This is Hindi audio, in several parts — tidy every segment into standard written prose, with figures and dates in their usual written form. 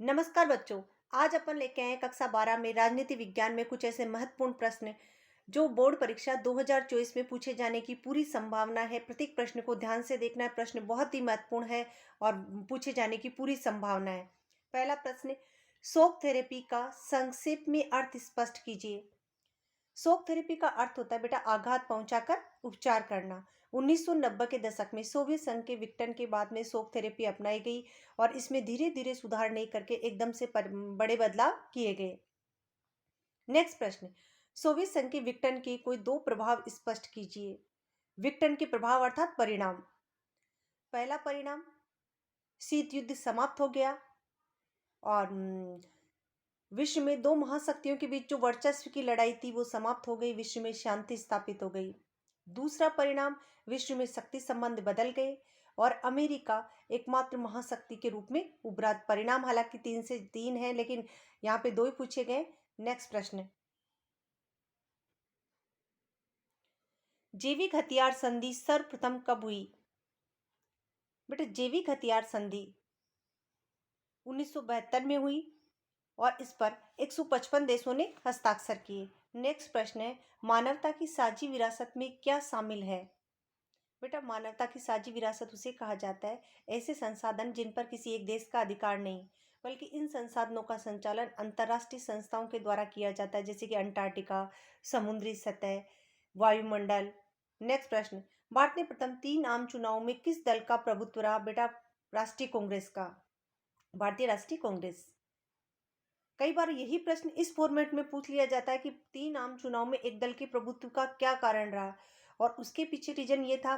नमस्कार बच्चों। आज अपन लेके आए हैं कक्षा 12 में राजनीति विज्ञान में कुछ ऐसे महत्वपूर्ण प्रश्न जो बोर्ड परीक्षा 2024 में पूछे जाने की पूरी संभावना है। प्रत्येक प्रश्न को ध्यान से देखना है। प्रश्न बहुत ही महत्वपूर्ण है और पूछे जाने की पूरी संभावना है। पहला प्रश्न, शॉक थेरेपी का संक्षेप में अर्थ स्पष्ट कीजिए। शॉक थेरेपी का अर्थ होता है बेटा आघात पहुंचाकर उपचार करना। 1990 के दशक में सोवियत संघ के विघटन के बाद में शॉक थेरेपी अपनाई गई और इसमें धीरे धीरे सुधार नहीं करके एकदम से बड़े बदलाव किए गए। नेक्स्ट प्रश्न, सोवियत संघ के विघटन के कोई दो प्रभाव स्पष्ट कीजिए। विघटन के प्रभाव अर्थात परिणाम। पहला परिणाम, शीत युद्ध समाप्त हो गया और विश्व में दो महाशक्तियों के बीच जो वर्चस्व की लड़ाई थी वो समाप्त हो गई। विश्व में शांति स्थापित हो गई। दूसरा परिणाम, विश्व में शक्ति संबंध बदल गए और अमेरिका एकमात्र महाशक्ति के रूप में उभरा। परिणाम हालांकि 3 से 3 है लेकिन यहाँ पे 2 ही पूछे गए। नेक्स्ट प्रश्न, जैविक हथियार संधि सर्वप्रथम कब हुई। बेटा जैविक हथियार संधि 1972 में हुई और इस पर 155 देशों ने हस्ताक्षर किए। नेक्स्ट प्रश्न है, मानवता की साझी विरासत में क्या शामिल है। बेटा मानवता की साझी विरासत उसे कहा जाता है ऐसे संसाधन जिन पर किसी एक देश का अधिकार नहीं, बल्कि इन संसाधनों का संचालन अंतर्राष्ट्रीय संस्थाओं के द्वारा किया जाता है, जैसे कि अंटार्कटिका, समुद्री सतह, वायुमंडल। नेक्स्ट प्रश्न, भारत ने प्रथम 3 आम चुनाव में किस दल का प्रभुत्व रहा। बेटा राष्ट्रीय कांग्रेस का, भारतीय राष्ट्रीय कांग्रेस। कई बार यही प्रश्न इस फॉर्मेट में पूछ लिया जाता है कि 3 आम चुनाव में एक दल के प्रभुत्व का क्या कारण रहा, और उसके पीछे रीजन ये था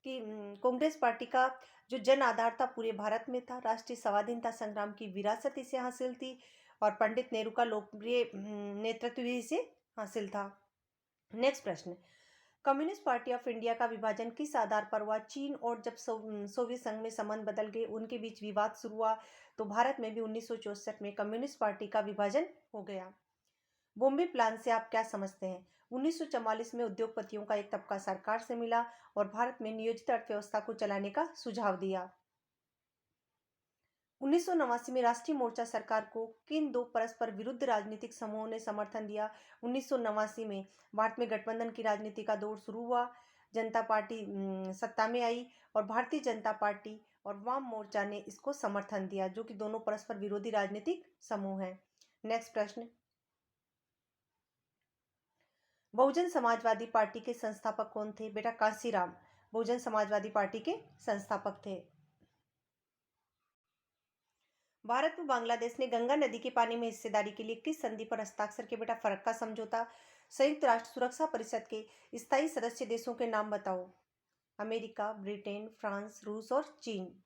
कि कांग्रेस पार्टी का जो जन आधार था पूरे भारत में था। राष्ट्रीय स्वाधीनता संग्राम की विरासत इसे हासिल थी और पंडित नेहरू का लोकप्रिय नेतृत्व भी इसे हासिल था। नेक्स्ट प्रश्न, कम्युनिस्ट पार्टी ऑफ इंडिया का विभाजन किस आधार पर हुआ। चीन और जब सोवियत संघ में संबंध बदल गए उनके बीच विवाद शुरू हुआ, तो भारत में भी 1964 में कम्युनिस्ट पार्टी का विभाजन हो गया। बॉम्बे प्लान से आप क्या समझते हैं। 1944 में उद्योगपतियों का एक तबका सरकार से मिला और भारत में नियोजित अर्थव्यवस्था को चलाने का सुझाव दिया। 1989 में राष्ट्रीय मोर्चा सरकार को किन दो परस्पर विरुद्ध राजनीतिक समूहों ने समर्थन दिया। 1989 में भारत में गठबंधन की राजनीति का दौर शुरू हुआ। जनता पार्टी सत्ता में आई और भारतीय जनता पार्टी और वाम मोर्चा ने इसको समर्थन दिया, जो कि दोनों परस्पर विरोधी राजनीतिक समूह हैं। नेक्स्ट प्रश्न, बहुजन समाजवादी पार्टी के संस्थापक कौन थे। बेटा कांसीराम बहुजन समाजवादी पार्टी के संस्थापक थे। भारत व बांग्लादेश ने गंगा नदी के पानी में हिस्सेदारी के लिए किस संधि पर हस्ताक्षर किए। बेटा फरक्का का समझौता। संयुक्त राष्ट्र सुरक्षा परिषद के स्थायी सदस्य देशों के नाम बताओ। अमेरिका, ब्रिटेन, फ्रांस, रूस और चीन।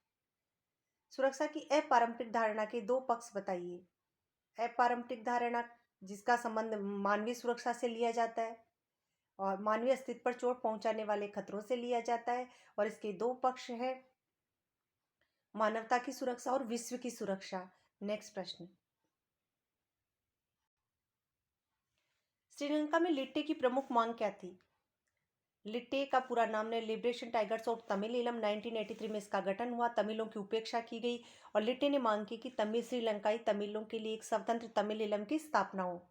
सुरक्षा की अपारंपरिक धारणा के दो पक्ष बताइए। अपारंपरिक धारणा जिसका संबंध मानवीय सुरक्षा से लिया जाता है और मानवीय अस्तित्व पर चोट पहुंचाने वाले खतरों से लिया जाता है, और इसके दो पक्ष हैं, मानवता की सुरक्षा और विश्व की सुरक्षा। नेक्स्ट प्रश्न, श्रीलंका में लिट्टे की प्रमुख मांग क्या थी। लिट्टे का पूरा नाम है लिबरेशन टाइगर्स ऑफ तमिल इलम। 1983 में इसका गठन हुआ। तमिलों की उपेक्षा की गई और लिट्टे ने मांग की कि तमिल श्रीलंकाई तमिलों के लिए एक स्वतंत्र तमिल इलम की स्थापना हो।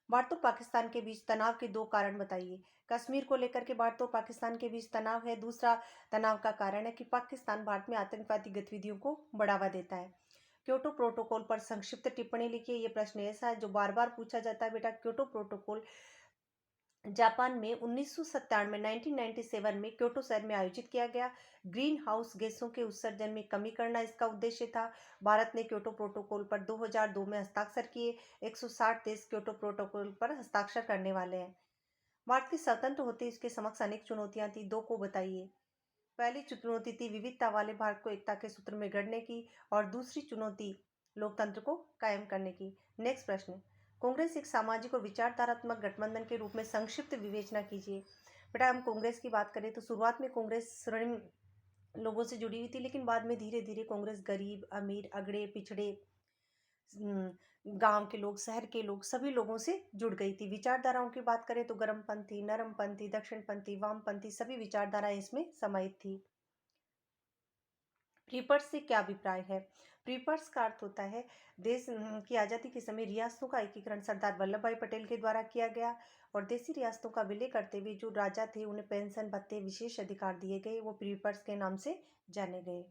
भारत और पाकिस्तान के बीच तनाव के दो कारण बताइए। कश्मीर को लेकर के भारत और पाकिस्तान के बीच तनाव है। दूसरा तनाव का कारण है कि पाकिस्तान भारत में आतंकवादी गतिविधियों को बढ़ावा देता है। क्योटो प्रोटोकॉल पर संक्षिप्त टिप्पणी लिखिए। ये प्रश्न ऐसा है जो बार बार पूछा जाता है बेटा। क्योटो प्रोटोकॉल जापान में 1997 में क्योटो शहर में आयोजित किया गया। ग्रीन हाउस गैसों के उत्सर्जन में कमी करना इसका उद्देश्य था। भारत ने क्योटो प्रोटोकॉल पर 2002 में हस्ताक्षर किए। 160 देश क्योटो प्रोटोकॉल पर हस्ताक्षर करने वाले हैं। भारत के स्वतंत्र होते इसके समक्ष अनेक चुनौतियां थी, दो को बताइए। पहली चुनौती थी विविधता वाले भारत को एकता के सूत्र में गढ़ने की, और दूसरी चुनौती लोकतंत्र को कायम करने की। नेक्स्ट प्रश्न, कांग्रेस एक सामाजिक और विचारधारात्मक गठबंधन के रूप में संक्षिप्त विवेचना कीजिए। बेटा हम कांग्रेस की बात करें तो शुरुआत में कांग्रेस स्वर्णिम लोगों से जुड़ी हुई थी, लेकिन बाद में धीरे धीरे कांग्रेस गरीब, अमीर, अगड़े, पिछड़े, गांव के लोग, शहर के लोग, सभी लोगों से जुड़ गई थी। विचारधाराओं की बात करें तो गर्मपंथी, नरमपंथी, दक्षिणपंथी, वामपंथी सभी विचारधाराएं इसमें समाहित थी। रिपर्स से क्या अभिप्राय है। प्रीपर्स का अर्थ होता है देश की आज़ादी के समय रियासतों का एकीकरण सरदार वल्लभ भाई पटेल के द्वारा किया गया और देसी रियासतों का विलय करते हुए जो राजा थे उन्हें पेंशन भत्ते विशेष अधिकार दिए गए, वो प्रीपर्स के नाम से जाने गए।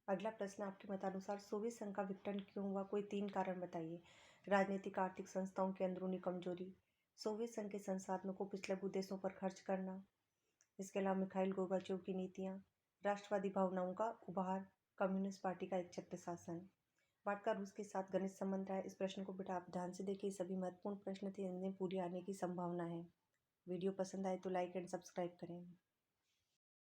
अगला प्रश्न आपके मतानुसार सोवियत संघ का विघटन क्यों हुआ? कोई 3 कारण बताइए। राजनीतिक आर्थिक संस्थाओं की अंदरूनी कमजोरी, सोवियत संघ के संसाधनों को पिछले देशों पर खर्च करना, इसके अलावा मिखाइल गोर्बाचोव की नीतियाँ, राष्ट्रवादी भावनाओं का उभार, कम्युनिस्ट पार्टी का एकछत्र शासन। भारत का रूस के साथ घनिष्ठ संबंध रहा है। इस प्रश्न को बेटा आप ध्यान से देखिए, सभी महत्वपूर्ण प्रश्न थे, इनमें पूरी आने की संभावना है। वीडियो पसंद आए तो लाइक एंड सब्सक्राइब करें।